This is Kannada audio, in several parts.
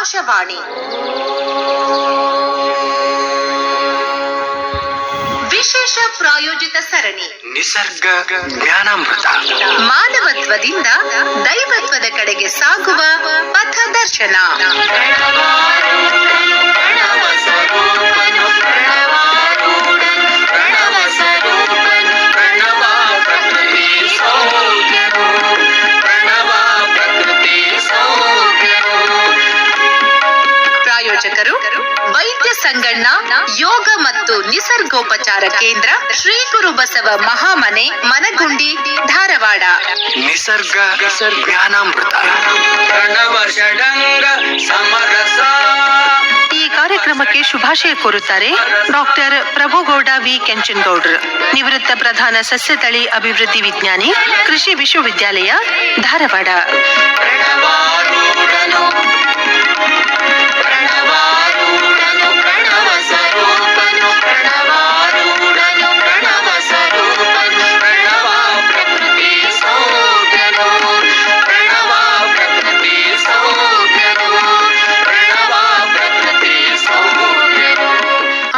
ಆಕಾಶವಾಣಿ ವಿಶೇಷ ಪ್ರಾಯೋಜಿತ ಸರಣಿ ನಿಸರ್ಗ ಜ್ಞಾನಾಮೃತ. ಮಾನವತ್ವದಿಂದ ದೈವತ್ವದ ಕಡೆಗೆ ಸಾಗುವ ಪಥದರ್ಶನ. ಪ್ರಾಯೋಜಕರು ವೈದ್ಯ ಸಂಗಣ್ಣ ಯೋಗ ಮತ್ತು ನಿಸರ್ಗೋಪಚಾರ ಕೇಂದ್ರ, ಶ್ರೀ ಗುರು ಬಸವ ಮಹಾಮನೆ, ಮನಗುಂಡಿ, ಧಾರವಾಡ. ನಿಸರ್ಗ ಜ್ಞಾನಾಮೃತ. ಈ ಕಾರ್ಯಕ್ರಮಕ್ಕೆ ಶುಭಾಶಯ ಕೋರುತ್ತಾರೆ ಡಾಕ್ಟರ್ ಪ್ರಭುಗೌಡ ವಿ ಕೆಂಚನಗೌಡ್ರು, ನಿವೃತ್ತ ಪ್ರಧಾನ ಸಸ್ಯತಳಿ ಅಭಿವೃದ್ಧಿ ವಿಜ್ಞಾನಿ, ಕೃಷಿ ವಿಶ್ವವಿದ್ಯಾಲಯ, ಧಾರವಾಡ.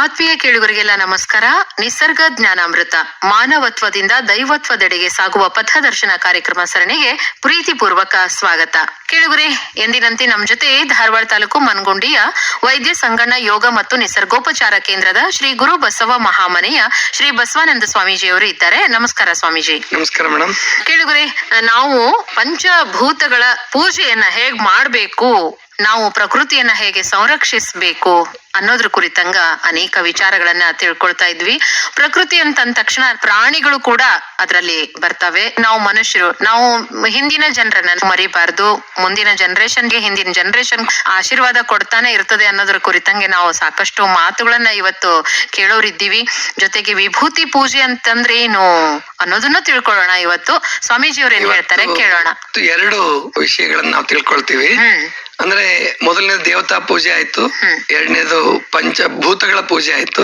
ಆತ್ಮೀಯ ಕೇಳುಗರಿಗೆಲ್ಲ ನಮಸ್ಕಾರ. ನಿಸರ್ಗ ಜ್ಞಾನಾಮೃತ, ಮಾನವತ್ವದಿಂದ ದೈವತ್ವದೆಡೆಗೆ ಸಾಗುವ ಪಥದರ್ಶನ ಕಾರ್ಯಕ್ರಮ ಸರಣಿಗೆ ಪ್ರೀತಿಪೂರ್ವಕ ಸ್ವಾಗತ. ಕೇಳುಗರೆ, ಎಂದಿನಂತೆ ನಮ್ಮ ಜೊತೆ ಧಾರವಾಡ ತಾಲೂಕು ಮನಗುಂಡಿಯ ವೈದ್ಯ ಸಂಗಣ್ಣ ಯೋಗ ಮತ್ತು ನಿಸರ್ಗೋಪಚಾರ ಕೇಂದ್ರದ ಶ್ರೀ ಗುರು ಬಸವ ಮಹಾಮನೆಯ ಶ್ರೀ ಬಸವಾನಂದ ಸ್ವಾಮೀಜಿಯವರು ಇದ್ದಾರೆ. ನಮಸ್ಕಾರ ಸ್ವಾಮೀಜಿ. ನಮಸ್ಕಾರ ಮೇಡಮ್. ಕೇಳುಗರೆ, ನಾವು ಪಂಚಭೂತಗಳ ಪೂಜೆಯನ್ನ ಹೇಗ್ ಮಾಡ್ಬೇಕು, ನಾವು ಪ್ರಕೃತಿಯನ್ನ ಹೇಗೆ ಸಂರಕ್ಷಿಸಬೇಕು ಅನ್ನೋದ್ರ ಕುರಿತಂಗ ಅನೇಕ ವಿಚಾರಗಳನ್ನ ತಿಳ್ಕೊಳ್ತಾ ಇದ್ವಿ. ಪ್ರಕೃತಿ ಅಂತ ಅಂದ ತಕ್ಷಣ ಪ್ರಾಣಿಗಳು ಕೂಡ ಅದರಲ್ಲಿ ಬರ್ತವೆ. ನಾವು ಮನುಷ್ಯರು, ನಾವು ಹಿಂದಿನ ಜನರನ್ನ ಮರಿಬಾರ್ದು. ಮುಂದಿನ ಜನರೇಷನ್ಗೆ ಹಿಂದಿನ ಜನರೇಷನ್ ಆಶೀರ್ವಾದ ಕೊಡ್ತಾನೆ ಇರ್ತದೆ ಅನ್ನೋದ್ರ ಕುರಿತಂಗೆ ನಾವು ಸಾಕಷ್ಟು ಮಾತುಗಳನ್ನ ಇವತ್ತು ಕೇಳೋರಿದ್ದೀವಿ. ಜೊತೆಗೆ ವಿಭೂತಿ ಪೂಜೆ ಅಂತಂದ್ರೆ ಏನು ಅನ್ನೋದನ್ನ ತಿಳ್ಕೊಳ್ಳೋಣ. ಇವತ್ತು ಸ್ವಾಮೀಜಿಯವ್ರು ಏನ್ ಹೇಳ್ತಾರೆ ಕೇಳೋಣ. ಎರಡು ವಿಷಯಗಳನ್ನ ನಾವು ತಿಳ್ಕೊಳ್ತೀವಿ. ಅಂದ್ರೆ ಮೊದಲನೇದು ದೇವತಾ ಪೂಜೆ ಆಯ್ತು, ಎರಡನೇದು ಪಂಚಭೂತಗಳ ಪೂಜೆ ಆಯ್ತು,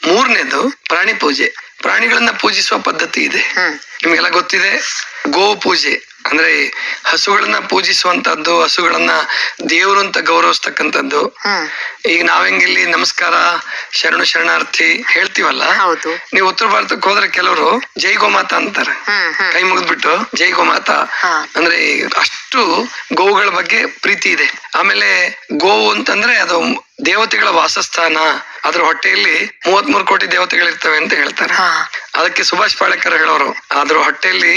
ಮೂರನೇದು ಪ್ರಾಣಿ ಪೂಜೆ. ಪ್ರಾಣಿಗಳನ್ನ ಪೂಜಿಸುವ ಪದ್ಧತಿ ಇದೆ, ನಿಮ್ಗೆಲ್ಲ ಗೊತ್ತಿದೆ. ಗೋವು ಪೂಜೆ ಅಂದ್ರೆ ಹಸುಗಳನ್ನ ಪೂಜಿಸುವಂತದ್ದು, ಹಸುಗಳನ್ನ ದೇವರು ಅಂತ ಗೌರವಿಸ್ತಕ್ಕಂಥದ್ದು. ಈಗ ನಾವೆಂಗಿಲ್ಲಿ ನಮಸ್ಕಾರ, ಶರಣು ಶರಣಾರ್ಥಿ ಹೇಳ್ತೀವಲ್ಲ, ನೀವು ಉತ್ತರ ಭಾರತಕ್ಕೆ ಹೋದ್ರೆ ಕೆಲವರು ಜೈ ಗೋಮಾತಾ ಅಂತಾರೆ, ಕೈ ಮುಗಿದ್ಬಿಟ್ಟು ಜೈ ಗೋಮಾತಾ. ಅಂದ್ರೆ ಅಷ್ಟು ಗೋವುಗಳ ಬಗ್ಗೆ ಪ್ರೀತಿ ಇದೆ. ಆಮೇಲೆ ಗೋವು ಅಂತಂದ್ರೆ ಅದು ದೇವತೆಗಳ ವಾಸಸ್ಥಾನ, ಅದ್ರ ಹೊಟ್ಟೆಯಲ್ಲಿ 33 ಕೋಟಿ ದೇವತೆಗಳಿರ್ತವೆ ಅಂತ ಹೇಳ್ತಾರೆ. ಅದಕ್ಕೆ ಸುಭಾಷ್ ಪಾಳೇಕರ್ ಹೇಳೋರು, ಅದ್ರ ಹೊಟ್ಟೆಯಲ್ಲಿ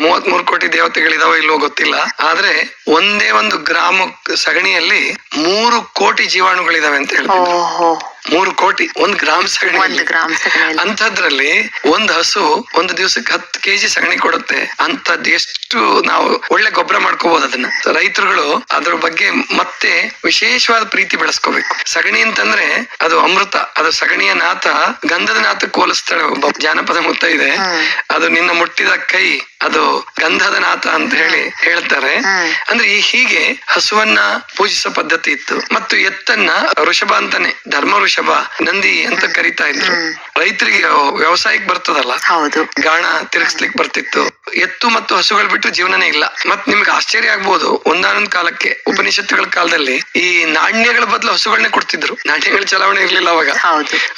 33 ಕೋಟಿ ದೇವತೆಗಳಿದಾವ ಇಲ್ವೋ ಗೊತ್ತಿಲ್ಲ, ಆದ್ರೆ ಒಂದೇ ಒಂದು ಗ್ರಾಮ ಸಗಣಿಯಲ್ಲಿ 3 ಕೋಟಿ ಜೀವಾಣುಗಳಿದಾವೆ ಅಂತ ಹೇಳ್ತಾರೆ. 3 ಕೋಟಿ ಒಂದ್ ಗ್ರಾಮ ಸಗಣಿ. ಅಂಥದ್ರಲ್ಲಿ ಒಂದ್ ಹಸು ಒಂದು ದಿವಸಕ್ಕೆ 10 ಕೆಜಿ ಸಗಣಿ ಕೊಡುತ್ತೆ. ಅಂತದ್ ಎಷ್ಟು ನಾವು ಒಳ್ಳೆ ಗೊಬ್ಬರ ಮಾಡ್ಕೋಬಹುದು ಅದನ್ನ. ರೈತರುಗಳು ಅದ್ರ ಬಗ್ಗೆ ಮತ್ತೆ ವಿಶೇಷವಾದ ಪ್ರೀತಿ ಬೆಳೆಸ್ಕೋಬೇಕು. ಸಗಣಿ ಅಂತಂದ್ರೆ ಅದು ಅಮೃತ. ಅದು ಸಗಣಿಯ ನಾಥ ಗಂಧದ ನಾಥಕ್ಕೆ ಹೋಲಿಸ್ತಾಳೆ ಒಬ್ಬ ಜಾನಪದ ಮುತ್ತ ಇದೆ. ಅದು ನಿನ್ನ ಮುಟ್ಟಿದ ಕೈ ಅದು ಗಂಧದ ನಾಥ ಅಂತ ಹೇಳಿ ಹೇಳ್ತಾರೆ. ಅಂದ್ರೆ ಹೀಗೆ ಹಸುವನ್ನ ಪೂಜಿಸೋ ಪದ್ಧತಿ ಇತ್ತು. ಮತ್ತು ಎತ್ತನ್ನ ಋಷಭ ಅಂತಾನೆ, ಧರ್ಮ ಋಷಭ, ನಂದಿ ಅಂತ ಕರಿತಾ ಇದ್ರು. ರೈತರಿಗೆ ವ್ಯವಸಾಯಕ್ಕೆ ಬರ್ತದಲ್ಲ, ಗಾಣ ತಿರುಗಿಸ್ಲಿಕ್ಕೆ ಬರ್ತಿತ್ತು. ಎತ್ತು ಮತ್ತು ಹಸುಗಳು ಬಿಟ್ಟು ಜೀವನನೇ ಇಲ್ಲ. ಮತ್ ನಿಮ್ಗೆ ಆಶ್ಚರ್ಯ ಆಗ್ಬೋದು, ಒಂದಾನೊಂದ್ ಕಾಲಕ್ಕೆ ಉಪನಿಷತ್ತುಗಳ ಕಾಲದಲ್ಲಿ ಈ ನಾಣ್ಯಗಳ ಬದಲು ಹಸುಗಳನ್ನೇ ಕೊಡ್ತಿದ್ರು. ನಾಣ್ಯಗಳ ಚಲಾವಣೆ ಇರ್ಲಿಲ್ಲ ಅವಾಗ.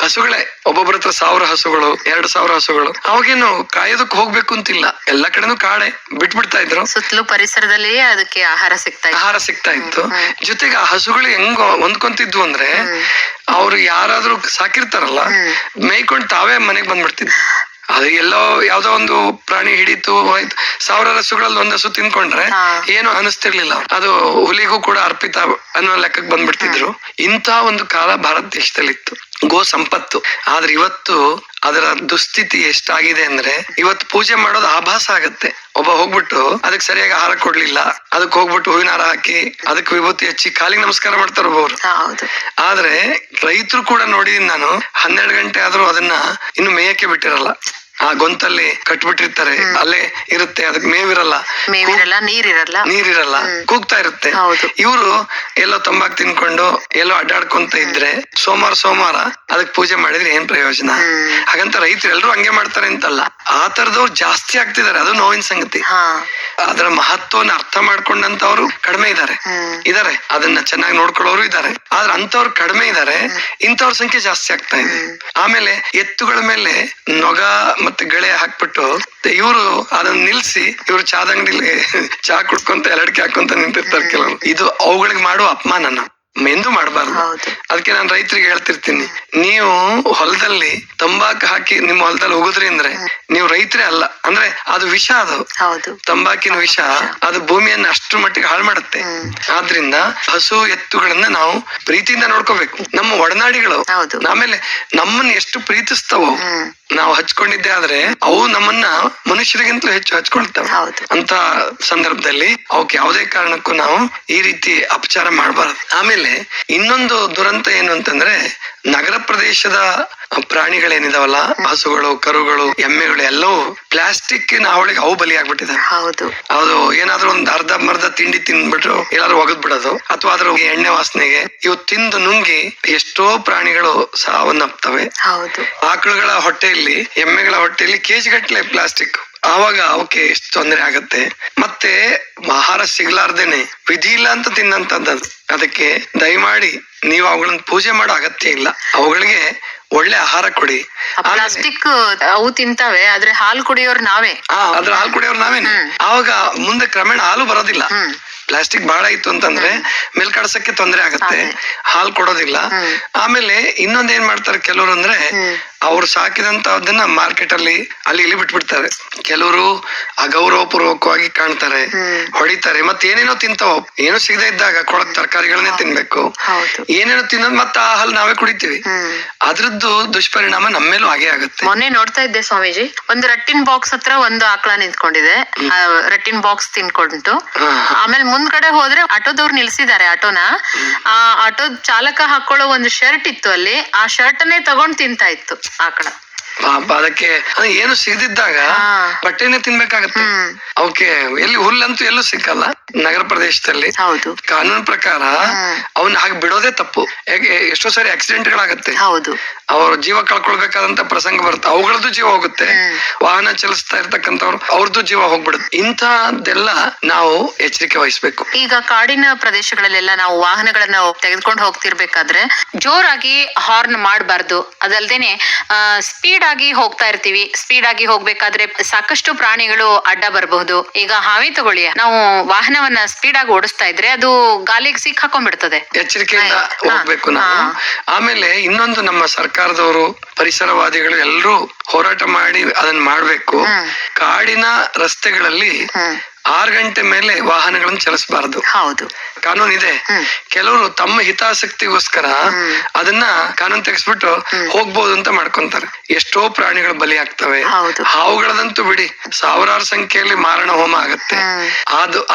ಹಸುಗಳೇ, ಒಬ್ಬೊಬ್ಬರ ಹತ್ರ 1000 ಹಸುಗಳು, 2000 ಹಸುಗಳು. ಅವಾಗೇನು ಕಾಯೋದಕ್ಕೆ ಹೋಗ್ಬೇಕು ಅಂತಿಲ್ಲ, ಎಲ್ಲ ಕಡೆನೂ ಕಾಡೆ ಬಿಟ್ಬಿಡ್ತಾ ಇದ್ರು. ಸುತ್ತಲೂ ಪರಿಸರದಲ್ಲಿ ಅದಕ್ಕೆ ಆಹಾರ ಸಿಗ್ತಾ ಇತ್ತು. ಜೊತೆಗೆ ಆ ಹಸುಗಳು ಹೆಂಗ ಹೊಂದ್ಕೊಂತಿದ್ವು ಅಂದ್ರೆ, ಅವ್ರು ಯಾರಾದ್ರೂ ಸಾಕಿರ್ತಾರಲ್ಲ, ಮೇಯ್ಕೊಂಡು ತಾವೇ ಮನೆಗ್ ಬಂದ್ಬಿಡ್ತಿದ್ರು. ಅದು ಎಲ್ಲೋ ಯಾವ್ದೋ ಒಂದು ಪ್ರಾಣಿ ಹಿಡಿತು ಹೋಯ್ತು, 1000 ಹಸುಗಳಲ್ಲಿ 1 ಹಸು ತಿನ್ಕೊಂಡ್ರೆ ಏನು ಅನಿಸ್ತಿರ್ಲಿಲ್ಲ. ಅದು ಹುಲಿಗೂ ಕೂಡ ಅರ್ಪಿತ ಅನ್ನೋ ಲೆಕ್ಕಕ್ಕೆ ಬಂದ್ಬಿಡ್ತಿದ್ರು. ಇಂಥ ಒಂದು ಕಾಲ ಭಾರತ ದೇಶದಲ್ಲಿತ್ತು, ಗೋ ಸಂಪತ್ತು. ಆದ್ರೆ ಇವತ್ತು ಅದರ ದುಸ್ಥಿತಿ ಎಷ್ಟಾಗಿದೆ ಅಂದ್ರೆ, ಇವತ್ತು ಪೂಜೆ ಮಾಡೋದು ಆಭಾಸ ಆಗತ್ತೆ. ಒಬ್ಬ ಹೋಗ್ಬಿಟ್ಟು ಅದಕ್ಕೆ ಸರಿಯಾಗಿ ಆಹಾರ ಕೊಡ್ಲಿಲ್ಲ, ಅದಕ್ಕೆ ಹೋಗ್ಬಿಟ್ಟು ಹೂವಿನ ಹಾರ ಹಾಕಿ ಅದಕ್ಕೆ ವಿಭೂತಿ ಹಚ್ಚಿ ಕಾಲಿಗೆ ನಮಸ್ಕಾರ ಮಾಡ್ತಾರ ಒಬ್ಬರು. ಆದ್ರೆ ರೈತರು ಕೂಡ ನೋಡಿದೀನಿ ನಾನು, 12 ಗಂಟೆ ಆದ್ರೂ ಅದನ್ನ ಇನ್ನು ಮೇಯಕ್ಕೆ ಬಿಟ್ಟಿರಲ್ಲ. ಆ ಗೊಂತಲ್ಲಿ ಕಟ್ಬಿಟ್ಟಿರ್ತಾರೆ, ಅಲ್ಲೇ ಇರುತ್ತೆ, ಅದಕ್ಕೆ ಮೇವಿರಲ್ಲ, ನೀರಿರಲ್ಲ, ಕೂಗ್ತಾ ಇರುತ್ತೆ. ಇವರು ಎಲ್ಲೋ ತಂಬಾಕ್ ತಿನ್ಕೊಂಡು ಎಲ್ಲೋ ಅಡ್ಡಾಡ್ಕೊಂತ ಇದ್ರೆ ಸೋಮವಾರ ಅದಕ್ಕೆ ಪೂಜೆ ಮಾಡಿದ್ರೆ ಏನ್ ಪ್ರಯೋಜನ? ಹಾಗಂತ ರೈತರು ಎಲ್ರು ಹಂಗೆ ಮಾಡ್ತಾರೆ ಅಂತಲ್ಲ. ಆ ತರದವ್ರು ಜಾಸ್ತಿ ಆಗ್ತಿದ್ದಾರೆ, ಅದು ನೋವಿನ ಸಂಗತಿ. ಹಾ ಅದರ ಮಹತ್ವವನ್ನು ಅರ್ಥ ಮಾಡ್ಕೊಂಡಂತವ್ರು ಕಡಿಮೆ ಇದಾರೆ, ಅದನ್ನ ಚೆನ್ನಾಗಿ ನೋಡ್ಕೊಳ್ಳೋರು ಇದಾರೆ, ಆದ್ರೆ ಅಂತವ್ರು ಕಡಿಮೆ ಇದಾರೆ, ಇಂಥವ್ರ ಸಂಖ್ಯೆ ಜಾಸ್ತಿ ಆಗ್ತಾ ಇದೆ. ಆಮೇಲೆ ಎತ್ತುಗಳ ಮೇಲೆ ನೊಗ ಮತ್ತೆ ಗಳೆ ಹಾಕ್ಬಿಟ್ಟು ಇವರು ಅದನ್ನ ನಿಲ್ಸಿ ಇವ್ರು ಚಾದ ಅಂಗಡಿಲಿ ಚಾ ಕುಡ್ಕೊಂತ ಎಲ್ಲಡಿಕೆ ಹಾಕೊಂತ ನಿಂತಿರ್ತಾರೆ ಕೆಲವರು. ಇದು ಅವುಗಳಿಗೆ ಮಾಡುವ ಅಪಮಾನನ ಎಂದು ಮಾಡಬಾರ್ದು. ಅದಕ್ಕೆ ನಾನು ರೈತರಿಗೆ ಹೇಳ್ತಿರ್ತೀನಿ, ನೀವು ಹೊಲದಲ್ಲಿ ತಂಬಾಕು ಹಾಕಿ ನಿಮ್ಮ ಹೊಲದಲ್ಲಿ ಹೋಗುದ್ರಿ ಅಂದ್ರೆ ನೀವು ರೈತರೇ ಅಲ್ಲ. ಅಂದ್ರೆ ಅದು ವಿಷ, ಅದು ತಂಬಾಕಿನ ವಿಷ, ಅದು ಭೂಮಿಯನ್ನ ಅಷ್ಟ್ರ ಮಟ್ಟಿಗೆ ಹಾಳು ಮಾಡುತ್ತೆ. ಆದ್ರಿಂದ ಹಸು ಎತ್ತುಗಳನ್ನ ನಾವು ಪ್ರೀತಿಯಿಂದ ನೋಡ್ಕೋಬೇಕು, ನಮ್ಮ ಒಡನಾಡಿಗಳು. ಆಮೇಲೆ ನಮ್ಮನ್ನ ಎಷ್ಟು ಪ್ರೀತಿಸ್ತಾವೋ ನಾವು ಹಚ್ಕೊಂಡಿದ್ದೆ ಆದ್ರೆ ಅವು ನಮ್ಮನ್ನ ಮನುಷ್ಯರಿಗಿಂತಲೂ ಹೆಚ್ಚು ಹಚ್ಕೊಳ್ತಾವೆ. ಅಂತ ಸಂದರ್ಭದಲ್ಲಿ ಅವಕ್ಕೆ ಯಾವುದೇ ಕಾರಣಕ್ಕೂ ನಾವು ಈ ರೀತಿ ಅಪಚಾರ ಮಾಡಬಾರದು. ಆಮೇಲೆ ಇನ್ನೊಂದು ದುರಂತ ಏನು ಅಂತಂದ್ರೆ, ನಗರ ಪ್ರದೇಶದ ಪ್ರಾಣಿಗಳೇನಿದಾವಲ್ಲ, ಹಸುಗಳು, ಕರುಗಳು, ಎಮ್ಮೆಗಳು ಎಲ್ಲವೂ ಪ್ಲಾಸ್ಟಿಕ್ ಹಾವಳಿಗೆ ಅವು ಬಲಿಯಾಗ್ಬಿಟ್ಟಿದ್ದಾರೆ. ಅದು ಏನಾದ್ರೂ ಒಂದ್ ಅರ್ಧ ಮರ್ಧ ತಿಂಡಿ ತಿಂದ್ಬಿಟ್ರು ಎಲ್ಲಾದ್ರೂ ಒಗದ್ ಬಿಡೋದು, ಅಥವಾ ಅದ್ರ ಎಣ್ಣೆ ವಾಸನೆಗೆ ಇವು ತಿಂದು ನುಂಗಿ ಎಷ್ಟೋ ಪ್ರಾಣಿಗಳು ಸಾವನ್ನಪ್ತವೆ. ಆಕಳುಗಳ ಹೊಟ್ಟೆಯಲ್ಲಿ, ಎಮ್ಮೆಗಳ ಹೊಟ್ಟೆಯಲ್ಲಿ ಕೆಜಿ ಗಟ್ಟಲೆ ಪ್ಲಾಸ್ಟಿಕ್. ಆವಾಗ ಅವಕ್ಕೆ ಎಷ್ಟು ತೊಂದರೆ ಆಗತ್ತೆ. ಮತ್ತೆ ಆಹಾರ ಸಿಗ್ಲಾರ್ದೇನೆ ವಿಧಿ ಇಲ್ಲ ಅಂತ ತಿನ್ನಂತದ್ದು. ಅದಕ್ಕೆ ದಯಮಾಡಿ ನೀವು ಅವುಗಳನ್ನ ಪೂಜೆ ಮಾಡೋ ಅಗತ್ಯ ಇಲ್ಲ, ಅವುಗಳಿಗೆ ಒಳ್ಳೆ ಆಹಾರ ಕೊಡಿ. ಪ್ಲಾಸ್ಟಿಕ್ ಅವು ತಿಂತಾವೆ, ಆದ್ರೆ ಹಾಲು ಕುಡಿಯೋರು ನಾವೇ. ಅದ್ರ ಹಾಲು ಕುಡಿಯೋರು ನಾವೇನೆ. ಆವಾಗ ಮುಂದೆ ಕ್ರಮೇಣ ಹಾಲು ಬರೋದಿಲ್ಲ. ಪ್ಲಾಸ್ಟಿಕ್ ಬಹಳ ಇತ್ತು ಅಂತಂದ್ರೆ ಮೇಲ್ಕಡ್ಸಕ್ಕೆ ತೊಂದರೆ ಆಗತ್ತೆ, ಹಾಲು ಕೊಡೋದಿಲ್ಲ. ಆಮೇಲೆ ಇನ್ನೊಂದ್ ಏನ್ ಮಾಡ್ತಾರೆ ಕೆಲವರು ಅಂದ್ರೆ, ಅವ್ರು ಸಾಕಿದಂತದನ್ನ ಮಾರ್ಕೆಟ್ ಅಲ್ಲಿ ಅಲ್ಲಿ ಇಲ್ಲಿ ಬಿಟ್ಬಿಡ್ತಾರೆ. ಕೆಲವರು ಅಗೌರವ ಪೂರ್ವಕವಾಗಿ ಕಾಣ್ತಾರೆ, ಹೊಡಿತಾರೆ, ಮತ್ತೆ ಏನೇನೋ ತಿಂತಾವ. ಏನೋ ಸಿಗದೆ ಇದ್ದಾಗ ಕೊಳಕ್ ತರಕಾರಿಗಳನ್ನೇ ತಿನ್ಬೇಕು, ಏನೇನೋ ತಿನ್ನೋದ್ ಮತ್ತೆ ಆ ಹಾಲು ನಾವೇ ಕುಡಿತೀವಿ. ಅದ್ರದ್ದು ದುಷ್ಪರಿಣಾಮ ನಮ್ಮೇಲೂ ಹಾಗೆ ಆಗುತ್ತೆ. ಮೊನ್ನೆ ನೋಡ್ತಾ ಇದ್ದೆ ಸ್ವಾಮೀಜಿ, ಒಂದು ರಟ್ಟಿನ ಬಾಕ್ಸ್ ಹತ್ರ ಒಂದು ಆಕಳ ನಿಂತ್ಕೊಂಡಿದೆ, ರಟ್ಟಿನ ಬಾಕ್ಸ್ ತಿನ್ಕೊಂಡು. ಆಮೇಲೆ ಮುಂದ್ಗಡೆ ಹೋದ್ರೆ ಆಟೋದವ್ರು ನಿಲ್ಸಿದ್ದಾರೆ ಆಟೋನ. ಆ ಆಟೋ ಚಾಲಕ ಹಾಕೊಳ್ಳೋ ಒಂದು ಶರ್ಟ್ ಇತ್ತು ಅಲ್ಲಿ, ಆ ಶರ್ಟ್ ಅನ್ನೇ ತಗೊಂಡ್ ತಿಂತಾ ಇತ್ತು ಆಕಳ. ಅದಕ್ಕೆ ಏನು ಸಿಗದಿದ್ದಾಗ ಬಟ್ಟೆನೆ ತಿನ್ಬೇಕಾಗತ್ತೆ. ಅವಕ್ಕೆ ಎಲ್ಲಿ ಹುಲ್ಲಂತೂ ಎಲ್ಲೂ ಸಿಕ್ಕಲ್ಲ ನಗರ ಪ್ರದೇಶದಲ್ಲಿ. ಕಾನೂನು ಪ್ರಕಾರ ಅವನ್ನ ಹಾಗೆ ಬಿಡೋದೇ ತಪ್ಪು. ಯಾಕೆ ಎಷ್ಟೋ ಸಾರಿ ಆಕ್ಸಿಡೆಂಟ್ ಗಳಾಗತ್ತೆ, ಅವ್ರ ಜೀವ ಕಳ್ಕೊಳ್ಬೇಕಾದಂತ ಪ್ರಸಂಗ ಬರುತ್ತೆ, ಅವುಗಳದ್ದು ಜೀವ ಹೋಗುತ್ತೆ. ವಾಹನ ಚಲಿಸ್ತಾ ಇರ್ತಕ್ಕಂಥವ್ರು ಅವ್ರದ್ದು ಜೀವ ಹೋಗ್ಬಿಡುತ್ತೆ. ಇಂಥದ್ದೆಲ್ಲ ನಾವು ಎಚ್ಚರಿಕೆ ವಹಿಸ್ಬೇಕು. ಈಗ ಕಾಡಿನ ಪ್ರದೇಶಗಳಲ್ಲೆಲ್ಲ ನಾವು ವಾಹನಗಳನ್ನ ತೆಗೆದುಕೊಂಡು ಹೋಗ್ತಿರ್ಬೇಕಾದ್ರೆ ಜೋರಾಗಿ ಹಾರ್ನ್ ಮಾಡಬಾರ್ದು. ಅದಲ್ದೇನೆ ಸ್ಪೀಡ್ ಆಗಿ ಹೋಗ್ತಾ ಇರ್ತೀವಿ, ಸ್ಪೀಡ್ ಆಗಿ ಹೋಗ್ಬೇಕಾದ್ರೆ ಸಾಕಷ್ಟು ಪ್ರಾಣಿಗಳು ಅಡ್ಡ ಬರಬಹುದು. ಈಗ ಹಾವಿ ತಗೊಳ್ಳಿ, ನಾವು ವಾಹನವನ್ನ ಸ್ಪೀಡ್ ಆಗಿ ಓಡಿಸ್ತಾ ಇದ್ರೆ ಅದು ಗಾಲಿಗೆ ಸಿಕ್ ಹಾಕೊಂಡ್ಬಿಡ್ತದೆ. ಎಚ್ಚರಿಕೆಯಿಂದ ಹೋಗ್ಬೇಕು ನಾವು. ಆಮೇಲೆ ಇನ್ನೊಂದು, ನಮ್ಮ ಸರ್ಕಾರದವರು, ಪರಿಸರವಾದಿಗಳು ಎಲ್ಲರೂ ಹೋರಾಟ ಮಾಡಿ ಅದನ್ನ ಮಾಡ್ಬೇಕು. ಕಾಡಿನ ರಸ್ತೆಗಳಲ್ಲಿ 6 ಗಂಟೆ ಮೇಲೆ ವಾಹನಗಳನ್ನು ಚಲಿಸಬಾರದು. ಕಾನೂನು ಇದೆ. ಕೆಲವರು ತಮ್ಮ ಹಿತಾಸಕ್ತಿಗೋಸ್ಕರ ಅದನ್ನ ಕಾನೂನು ತೆಗೆಸ್ಬಿಟ್ಟು ಹೋಗ್ಬೋದು ಅಂತ ಮಾಡ್ಕೊಂತಾರೆ. ಎಷ್ಟೋ ಪ್ರಾಣಿಗಳು ಬಲಿ ಆಗ್ತವೆ. ಹಾವುಗಳದಂತೂ ಬಿಡಿ, ಸಾವಿರಾರು ಸಂಖ್ಯೆಯಲ್ಲಿ ಮಾರಣ ಹೋಮ ಆಗತ್ತೆ.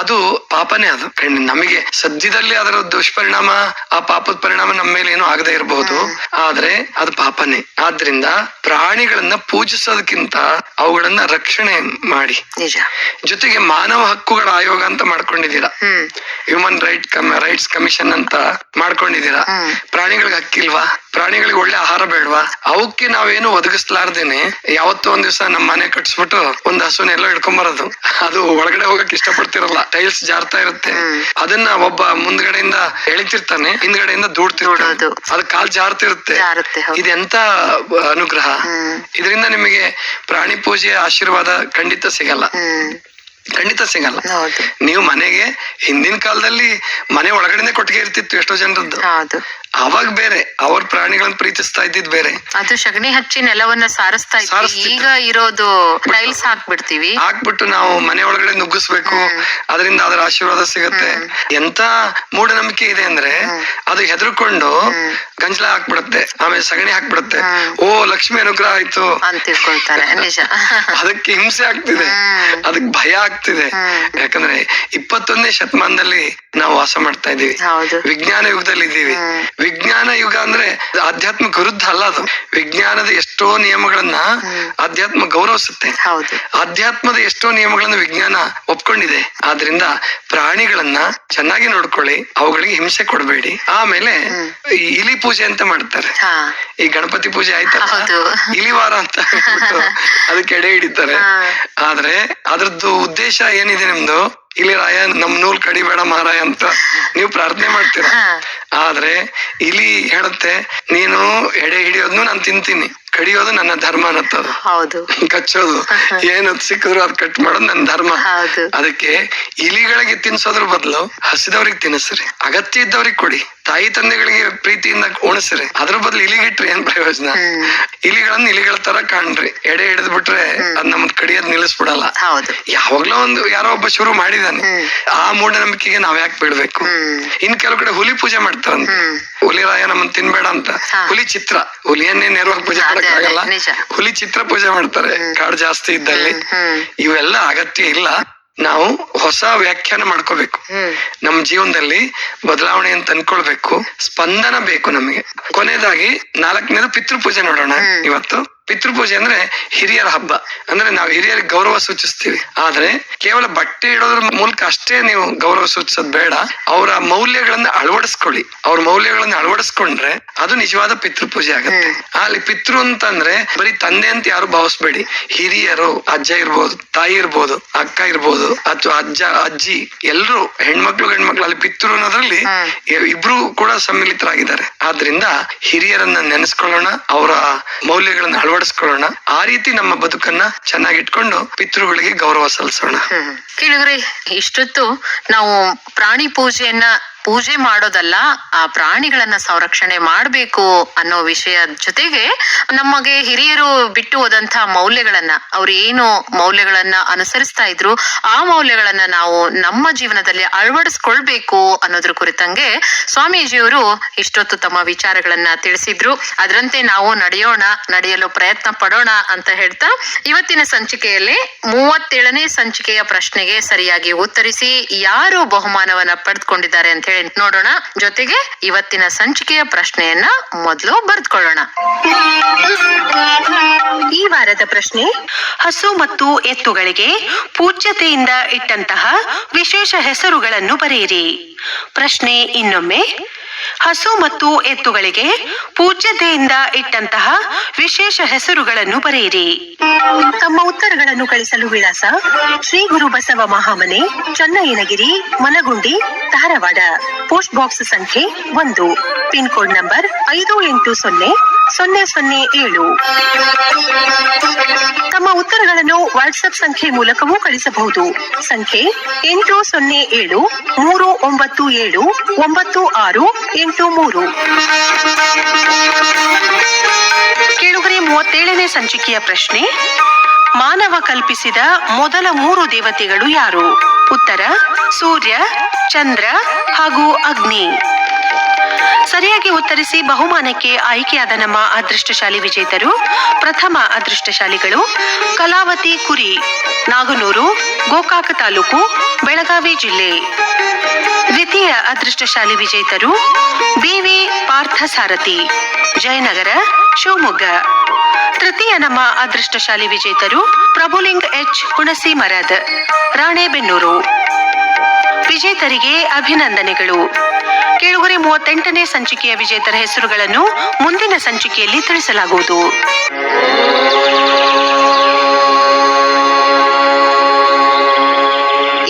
ಅದು ಪಾಪನೇ. ಅದು ನಮಗೆ ಸದ್ಯದಲ್ಲಿ ಅದರ ದುಷ್ಪರಿಣಾಮ, ಆ ಪಾಪದ ಪರಿಣಾಮ ನಮ್ಮ ಮೇಲೆ ಏನೂ ಆಗದೆ ಇರಬಹುದು, ಆದ್ರೆ ಅದು ಪಾಪನೇ. ಆದ್ರಿಂದ ಪ್ರಾಣಿಗಳನ್ನ ಪೂಜಿಸೋದಕ್ಕಿಂತ ಅವುಗಳನ್ನ ರಕ್ಷಣೆ ಮಾಡಿ. ಜೊತೆಗೆ ಮಾನವ ಹಕ್ಕುಗಳ ಆಯೋಗ ಅಂತ ಮಾಡ್ಕೊಂಡಿದ್ದೀರಾ, ಹ್ಯೂಮನ್ ರೈಟ್ಸ್ ಕಮಿಷನ್ ಅಂತ ಮಾಡ್ಕೊಂಡಿದ್ದೀರಾ. ಪ್ರಾಣಿಗಳಿಗೆ ಹಕ್ಕಿಲ್ವಾ? ಪ್ರಾಣಿಗಳಿಗೆ ಒಳ್ಳೆ ಆಹಾರ ಬೇಡವಾ? ಅವಕ್ಕೆ ನಾವೇನು ಒದಗಿಸ್ಲಾರ್ದೇನೆ ಯಾವತ್ತೋ ಒಂದ್ ದಿವಸ ನಮ್ ಮನೆ ಕಟ್ಸ್ಬಿಟ್ಟು ಒಂದ್ ಹಸುನೆಲ್ಲ ಹಿಡ್ಕೊಂಬರೋದು. ಅದು ಒಳಗಡೆ ಹೋಗಕ್ ಇಷ್ಟಪಡ್ತಿರಲ್ಲ, ಟೈಲ್ಸ್ ಜಾರ್ತಾ ಇರುತ್ತೆ. ಅದನ್ನ ಒಬ್ಬ ಮುಂದ್ಗಡೆಯಿಂದ ಎಳಿತಿರ್ತಾನೆ, ಹಿಂದ್ಗಡೆಯಿಂದ ದೂಡ್ತಿರೋದು, ಅದು ಕಾಲ್ ಜಾರ್ತಿರುತ್ತೆ. ಇದೆಂತ ಅನುಗ್ರಹ! ಇದರಿಂದ ನಿಮಗೆ ಪ್ರಾಣಿ ಪೂಜೆಯ ಆಶೀರ್ವಾದ ಖಂಡಿತ ಸಿಗಲ್ಲ. ನೀವು ಮನೆಗೆ ಹಿಂದಿನ ಕಾಲದಲ್ಲಿ ಮನೆ ಒಳಗಡೆನೆ ಕೊಟ್ಟಿಗೆ ಇರ್ತಿತ್ತು ಎಷ್ಟೋ ಜನರದ್ದು. ಅವಾಗ ಬೇರೆ, ಅವ್ರ ಪ್ರಾಣಿಗಳನ್ನ ಪ್ರೀತಿಸ್ತಾ ಇದ್ದಿದ್ ಬೇರೆ. ಅದು ಸಗಣಿ ಹಚ್ಚಿ ನೆಲವನ್ನ ಸಾರಿಸ್ತಾ ಇದ್ವಿ. ಈಗ ಇರೋದು ಟೈಲ್ಸ್ ಹಾಕ್ಬಿಡ್ತೀವಿ, ಹಾಕ್ಬಿಟ್ಟು ನಾವು ಮನೆ ಒಳಗಡೆ ನುಗ್ಗಿಸ್ಬೇಕು, ಅದರಿಂದ ಅದರ ಆಶೀರ್ವಾದ ಸಿಗತ್ತೆ. ಎಂತ ಮೂಢನಂಬಿಕೆ ಇದೆ ಅಂದ್ರೆ, ಅದು ಹೆದರ್ಕೊಂಡು ಗಂಜಲ ಹಾಕ್ಬಿಡುತ್ತೆ, ಆಮೇಲೆ ಸಗಣಿ ಹಾಕ್ಬಿಡುತ್ತೆ. ಓ, ಲಕ್ಷ್ಮಿ ಅನುಗ್ರಹ ಆಯ್ತು ಅಂತ ತಿಳ್ಕೊಳ್ತಾರೆ. ನಿಜ, ಅದಕ್ಕೆ ಹಿಂಸೆ ಆಗ್ತಿದೆ, ಅದಕ್ಕೆ ಭಯ ಆಗ್ತಿದೆ. ಯಾಕಂದ್ರೆ 21ನೇ ಶತಮಾನದಲ್ಲಿ ನಾವು ವಾಸ ಮಾಡ್ತಾ ಇದೀವಿ. ಹೌದು. ವಿಜ್ಞಾನ ಯುಗದಲ್ಲಿ ಇದ್ದೀವಿ. ವಿಜ್ಞಾನ ಯುಗ ಅಂದ್ರೆ ಆಧ್ಯಾತ್ಮಕ ವಿರುದ್ಧ ಅಲ್ಲ ಅದು. ವಿಜ್ಞಾನದ ಎಷ್ಟೋ ನಿಯಮಗಳನ್ನ ಆಧ್ಯಾತ್ಮ ಗೌರವಿಸುತ್ತೆ. ಹೌದು. ಆಧ್ಯಾತ್ಮದ ಎಷ್ಟೋ ನಿಯಮಗಳನ್ನ ವಿಜ್ಞಾನ ಒಪ್ಕೊಂಡಿದೆ. ಆದ್ರಿಂದ ಪ್ರಾಣಿಗಳನ್ನ ಚೆನ್ನಾಗಿ ನೋಡ್ಕೊಳ್ಳಿ, ಅವುಗಳಿಗೆ ಹಿಂಸೆ ಕೊಡಬೇಡಿ. ಆಮೇಲೆ ಈ ಇಲಿ ಪೂಜೆ ಅಂತ ಮಾಡ್ತಾರೆ. ಈ ಗಣಪತಿ ಪೂಜೆ ಆಯ್ತಲ್ಲ, ಹೌದು. ಇಲಿವಾರ ಅಂತ ಹೇಳ್ಬಿಟ್ಟು ಅದಕ್ಕೆ ಎಡೆ ಹಿಡಿತಾರೆ. ಆದ್ರೆ ಅದ್ರದ್ದು ಉದ್ದೇಶ ಏನಿದೆ ನಿಮ್ದು? ಇಲಿ ರಾಯ ನಮ್ ನೂಲ್ ಕಡಿಬೇಡ ಮಾರಾಯ ಅಂತ ನೀವು ಪ್ರಾರ್ಥನೆ ಮಾಡ್ತೀರ. ಆದ್ರೆ ಇಲಿ ಹೇಳುತ್ತೆ, ನೀನು ಎಡೆ ಹಿಡಿಯೋದ್ನು ನಾನು ತಿಂತೀನಿ, ಕಡಿಯೋದು ನನ್ನ ಧರ್ಮ ಅನ್ನತ್ತದು. ಹೌದು. ಕಚ್ಚೋದು ಏನ್ ಸಿಕ್ಕಿದ್ರು ಅದ್ ಕಟ್ ಮಾಡೋದು ನನ್ನ ಧರ್ಮ. ಅದಕ್ಕೆ ಇಲಿಗಳಿಗೆ ತಿನ್ಸೋದ್ರ ಬದಲು ಹಸಿದವ್ರಿಗೆ ತಿನ್ನಿಸ್ರಿ, ಅಗತ್ಯ ಇದ್ದವ್ರಿಗೆ ಕೊಡಿ, ತಾಯಿ ತಂದೆಗಳಿಗೆ ಪ್ರೀತಿಯಿಂದ ಉಣಿಸ್ರಿ. ಅದ್ರ ಬದಲು ಇಲಿಗಿಟ್ರಿ ಏನ್ ಪ್ರಯೋಜನ? ಇಲಿಗಳನ್ನ ಇಲಿಗಳ ತರ ಕಾಣ್ರಿ, ಎಡೆ ಹಿಡಿದ್ ಬಿಟ್ರೆ ಅದ್ ನಮ್ದ್ ಕಡಿಯೋದ್ ನಿಲ್ಲಿಸ್ಬಿಡಲ್ಲ. ಯಾವಾಗ್ಲೋ ಯಾರೋ ಒಬ್ಬ ಶುರು ಮಾಡಿದಾನೆ. ಆ ಮೂಢನಂಬಿಕೆಗೆ ನಾವ್ ಯಾಕೆ ಬಿಡ್ಬೇಕು? ಇನ್ ಕೆಲವು ಕಡೆ ಹುಲಿ ಪೂಜೆ ಮಾಡ್ತಾರಂತ. ಹುಲಿ ರಾಯ ನಮ್ಮನ್ ತಿನ್ಬೇಡ ಅಂತ. ಹುಲಿ ಚಿತ್ರ, ಹುಲಿಯನ್ನೇ ನೇರವಾಗಿ ಪೂಜೆ ಮಾಡಕ್ ಆಗಲ್ಲ, ಹುಲಿ ಚಿತ್ರ ಪೂಜೆ ಮಾಡ್ತಾರೆ ಕಾಡು ಜಾಸ್ತಿ ಇದ್ದಲ್ಲಿ. ಇವೆಲ್ಲ ಅಗತ್ಯ ಇಲ್ಲ. ನಾವು ಹೊಸ ವ್ಯಾಖ್ಯಾನ ಮಾಡ್ಕೋಬೇಕು. ನಮ್ ಜೀವನದಲ್ಲಿ ಬದಲಾವಣೆಯನ್ನು ತಂದ್ಕೊಳ್ಬೇಕು. ಸ್ಪಂದನ ಬೇಕು ನಮಗೆ. ಕೊನೆಯದಾಗಿ 4ನೇದು ಪಿತೃಪೂಜೆ ನೋಡೋಣ. ಇವತ್ತು ಪಿತೃಪೂಜೆ ಅಂದ್ರೆ ಹಿರಿಯರ ಹಬ್ಬ. ಅಂದ್ರೆ ನಾವು ಹಿರಿಯರಿಗೆ ಗೌರವ ಸೂಚಿಸ್ತೀವಿ. ಆದ್ರೆ ಕೇವಲ ಬಟ್ಟೆ ಇಡೋದ್ರ ಮೂಲಕ ಅಷ್ಟೇ ನೀವು ಗೌರವ ಸೂಚಿಸೋದ್ ಬೇಡ. ಅವರ ಮೌಲ್ಯಗಳನ್ನ ಅಳವಡಿಸ್ಕೊಳ್ಳಿ. ಅವ್ರ ಮೌಲ್ಯಗಳನ್ನ ಅಳವಡಿಸ್ಕೊಂಡ್ರೆ ಅದು ನಿಜವಾದ ಪಿತೃಪೂಜೆ ಆಗುತ್ತೆ. ಅಲ್ಲಿ ಪಿತೃ ಅಂತಂದ್ರೆ ಬರೀ ತಂದೆ ಅಂತ ಯಾರು ಭಾವಿಸ್ಬೇಡಿ. ಹಿರಿಯರು, ಅಜ್ಜ ಇರ್ಬೋದು, ತಾಯಿ ಇರ್ಬೋದು, ಅಕ್ಕ ಇರ್ಬೋದು, ಅಥವಾ ಅಜ್ಜ ಅಜ್ಜಿ, ಎಲ್ರು ಹೆಣ್ಮಕ್ಳು ಗಂಡ್ಮಕ್ಳು ಅಲ್ಲಿ ಪಿತೃ ಅನ್ನೋದ್ರಲ್ಲಿ ಇಬ್ರು ಕೂಡ ಸಮ್ಮಿಲಿತರಾಗಿದ್ದಾರೆ. ಆದ್ರಿಂದ ಹಿರಿಯರನ್ನ ನೆನೆಸ್ಕೊಳ್ಳೋಣ, ಅವರ ಮೌಲ್ಯಗಳನ್ನ ಅಳವಡಿಸ್ಕೊಳ್ಳೋಣ. ಆ ರೀತಿ ನಮ್ಮ ಬದುಕನ್ನ ಚೆನ್ನಾಗಿಟ್ಕೊಂಡು ಪಿತೃಗಳಿಗೆ ಗೌರವ ಸಲ್ಲಿಸೋಣ. ಕೇಳಿದ್ರೆ ಇಷ್ಟೊತ್ತು ನಾವು ಪ್ರಾಣಿ ಪೂಜೆ ಮಾಡೋದಲ್ಲ, ಆ ಪ್ರಾಣಿಗಳನ್ನ ಸಂರಕ್ಷಣೆ ಮಾಡ್ಬೇಕು ಅನ್ನೋ ವಿಷಯ ಜೊತೆಗೆ ನಮಗೆ ಹಿರಿಯರು ಬಿಟ್ಟು ಹೋದಂತಹ ಮೌಲ್ಯಗಳನ್ನ, ಅವ್ರು ಏನು ಮೌಲ್ಯಗಳನ್ನ ಅನುಸರಿಸ್ತಾ ಇದ್ರು ಆ ಮೌಲ್ಯಗಳನ್ನ ನಾವು ನಮ್ಮ ಜೀವನದಲ್ಲಿ ಅಳವಡಿಸ್ಕೊಳ್ಬೇಕು ಅನ್ನೋದ್ರ ಕುರಿತಂಗೆ ಸ್ವಾಮೀಜಿಯವರು ಇಷ್ಟೊತ್ತು ತಮ್ಮ ವಿಚಾರಗಳನ್ನ ತಿಳಿಸಿದ್ರು. ಅದರಂತೆ ನಾವು ನಡೆಯಲು ಪ್ರಯತ್ನ ಪಡೋಣ ಅಂತ ಹೇಳ್ತಾ, ಇವತ್ತಿನ ಸಂಚಿಕೆಯಲ್ಲಿ 37ನೇ ಸಂಚಿಕೆಯ ಪ್ರಶ್ನೆಗೆ ಸರಿಯಾಗಿ ಉತ್ತರಿಸಿ ಯಾರು ಬಹುಮಾನವನ್ನ ಪಡೆದುಕೊಂಡಿದ್ದಾರೆ ಅಂತ ಹೇಳಿ ನೋಡೋಣ. ಜೊತೆಗೆ ಇವತ್ತಿನ ಸಂಚಿಕೆಯ ಪ್ರಶ್ನೆಯನ್ನ ಮೊದಲು ಬರೆದುಕೊಳ್ಳೋಣ. ಈ ವಾರದ ಪ್ರಶ್ನೆ: ಹಸು ಮತ್ತು ಎತ್ತುಗಳಿಗೆ ಪೂಜ್ಯತೆಯಿಂದ ಇಟ್ಟಂತಹ ವಿಶೇಷ ಹೆಸರುಗಳನ್ನು ಬರೆಯಿರಿ. ಪ್ರಶ್ನೆ ಇನ್ನೊಮ್ಮೆ: ಹಸು ಮತ್ತು ಎತ್ತುಗಳಿಗೆ ಪೂಜ್ಯತೆಯಿಂದ ಇಟ್ಟಂತಹ ವಿಶೇಷ ಹೆಸರುಗಳನ್ನು ಬರೆಯಿರಿ. ತಮ್ಮ ಉತ್ತರಗಳನ್ನು ಕಳಿಸಲು ವಿಳಾಸ: ಶ್ರೀ ಗುರು ಬಸವ ಮಹಾಮನೆ, ಚನ್ನಯ್ಯನಗಿರಿ, ಮನಗುಂಡಿ, ಧಾರವಾಡ. ಪೋಸ್ಟ್ ಬಾಕ್ಸ್ ಸಂಖ್ಯೆ 1, ಪಿನ್ ಕೋಡ್ ನಂಬರ್ 580007. ತಮ್ಮ ಉತ್ತರಗಳನ್ನು ವಾಟ್ಸ್ಆಪ್ ಸಂಖ್ಯೆ ಮೂಲಕವೂ ಕಳಿಸಬಹುದು. ಸಂಖ್ಯೆ 8073979683. ಕೇಳುಗರೆ, 37ನೇ ಸಂಚಿಕೆಯ ಪ್ರಶ್ನೆ: ಮಾನವ ಕಲ್ಪಿಸಿದ ಮೊದಲ 3 ದೇವತೆಗಳು ಯಾರು? ಉತ್ತರ: ಸೂರ್ಯ, ಚಂದ್ರ ಹಾಗೂ ಅಗ್ನಿ. ಸರಿಯಾಗಿ ಉತ್ತರಿಸಿ ಬಹುಮಾನಕ್ಕೆ ಆಯ್ಕೆಯಾದ ನಮ್ಮ ಅದೃಷ್ಟಶಾಲಿ ವಿಜೇತರು: ಪ್ರಥಮ ಅದೃಷ್ಟಶಾಲಿಗಳು ಕಲಾವತಿ ಕುರಿ, ನಾಗನೂರು, ಗೋಕಾಕ ತಾಲೂಕು, ಬೆಳಗಾವಿ ಜಿಲ್ಲೆ. ದ್ವಿತೀಯ ಅದೃಷ್ಟಶಾಲಿ ವಿಜೇತರು ಬಿವಿ ಪಾರ್ಥಸಾರಥಿ, ಜಯನಗರ, ಶಿವಮೊಗ್ಗ. ತೃತೀಯ ನಮ್ಮ ಅದೃಷ್ಟಶಾಲಿ ವಿಜೇತರು ಪ್ರಭುಲಿಂಗ್ ಎಚ್ ಹುಣಸಿ ಮರದ್, ರಾಣೆಬೆನ್ನೂರು. ವಿಜೇತರಿಗೆ ಅಭಿನಂದನೆಗಳು. ಕೇಳುಗರೆ, 38ನೇ ಸಂಚಿಕೆಯ ವಿಜೇತರ ಹೆಸರುಗಳನ್ನು ಮುಂದಿನ ಸಂಚಿಕೆಯಲ್ಲಿ ತಿಳಿಸಲಾಗುವುದು.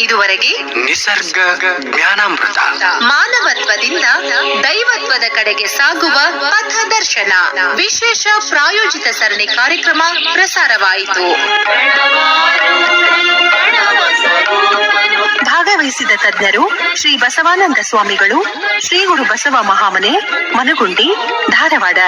ಇದುವರೆಗೆ ನಿಸರ್ಗ ಜ್ಞಾನಾಮೃತ, ಮಾನವತ್ವದಿಂದ ದೈವತ್ವದ ಕಡೆಗೆ ಸಾಗುವ ಪಥದರ್ಶನ ವಿಶೇಷ ಪ್ರಾಯೋಜಿತ ಸರಣಿ ಕಾರ್ಯಕ್ರಮ ಪ್ರಸಾರವಾಯಿತು. ಭಾಗವಹಿಸಿದ ತಜ್ಞರು ಶ್ರೀ ಬಸವಾನಂದ ಸ್ವಾಮಿಗಳು, ಶ್ರೀ ಗುರು ಬಸವ ಮಹಾಮನೆ, ಮನಗುಂಡಿ, ಧಾರವಾಡ.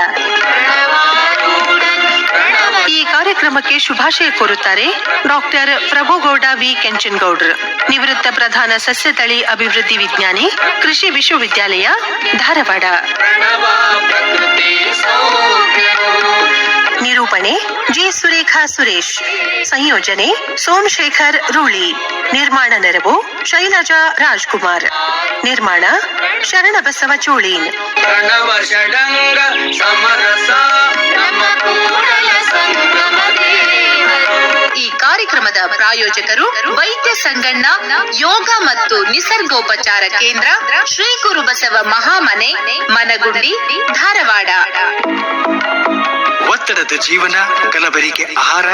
ಈ ಕಾರ್ಯಕ್ರಮಕ್ಕೆ ಶುಭಾಶಯ ಕೋರುತ್ತಾರೆ ಡಾಕ್ಟರ್ ಪ್ರಭುಗೌಡ ವಿ ಕೆಂಚನಗೌಡ್ರ, ನಿವೃತ್ತ ಪ್ರಧಾನ ಸಸ್ಯತಳಿ ಅಭಿವೃದ್ಧಿ ವಿಜ್ಞಾನಿ, ಕೃಷಿ ವಿಶ್ವವಿದ್ಯಾಲಯ, ಧಾರವಾಡ. ನಿರೂಪಣೆ ಜಿ ಸುರೇಖಾ ಸುರೇಶ್. ಸಂಯೋಜನೆ ಸೋಮಶೇಖರ್ ರೂಳಿ. ನಿರ್ಮಾಣ ನೆರವು ಶೈಲಜಾ ರಾಜ್ಕುಮಾರ್. ನಿರ್ಮಾಣ ಶರಣಬಸವ ಚೋಳೀನ್. ಪ್ರಣವ ಷಡಂಗ ಸಮರಸ ನಮ್ಮ ಕೂಡಲ ಸಂಗಮ ದೇವರು. ಈ ಕಾರ್ಯಕ್ರಮದ ಪ್ರಾಯೋಜಕರು ವೈದ್ಯ ಸಂಗಣ್ಣ ಯೋಗ ಮತ್ತು ನಿಸರ್ಗೋಪಚಾರ ಕೇಂದ್ರ, ಶ್ರೀ ಗುರು ಬಸವ ಮಹಾಮನೆ, ಮನಗುಂಡಿ, ಧಾರವಾಡ. ಒತ್ತಡದ ಜೀವನ, ಕಲಬೆರಕೆ ಆಹಾರ,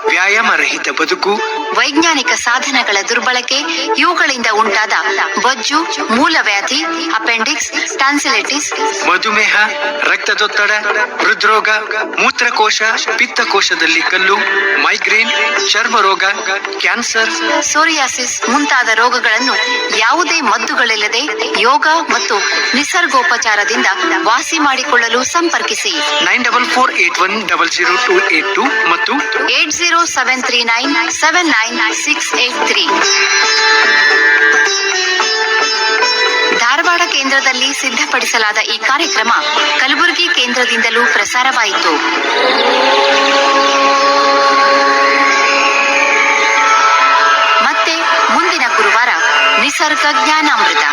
ವ್ಯಾಯಾಮ ರಹಿತ ಬದುಕು, ವೈಜ್ಞಾನಿಕ ಸಾಧನಗಳ ದುರ್ಬಳಕೆ, ಇವುಗಳಿಂದ ಉಂಟಾದ ಬೊಜ್ಜು, ಮೂಲವ್ಯಾಧಿ, ಅಪೆಂಡಿಕ್ಸ್, ಟಾನ್ಸಿಲೈಟಿಸ್, ಮಧುಮೇಹ, ರಕ್ತದೊತ್ತಡ, ಹೃದ್ರೋಗ, ಮೂತ್ರಕೋಶ, ಪಿತ್ತಕೋಶದಲ್ಲಿ ಕಲ್ಲು, ಮೈಗ್ರೇನ್, ಚರ್ಮ ರೋಗ, ಕ್ಯಾನ್ಸರ್, ಸೋರಿಯಾಸಿಸ್ ಮುಂತಾದ ರೋಗಗಳನ್ನು ಯಾವುದೇ ಮದ್ದುಗಳಿಲ್ಲದೆ ಯೋಗ ಮತ್ತು ನಿಸರ್ಗೋಪಚಾರದಿಂದ ವಾಸಿ ಮಾಡಿಕೊಳ್ಳಲು ಸಂಪರ್ಕಿಸಿ 9448100282 ಮತ್ತು 8073979683. ಧಾರವಾಡ ಕೇಂದ್ರದಲ್ಲಿ ಸಿದ್ಧಪಡಿಸಲಾದ ಈ ಕಾರ್ಯಕ್ರಮ ಕಲಬುರಗಿ ಕೇಂದ್ರದಿಂದಲೂ ಪ್ರಸಾರವಾಯಿತು. ಮತ್ತೆ ಮುಂದಿನ ಗುರುವಾರ ನಿಸರ್ಗ ಜ್ಞಾನಾಮೃತ.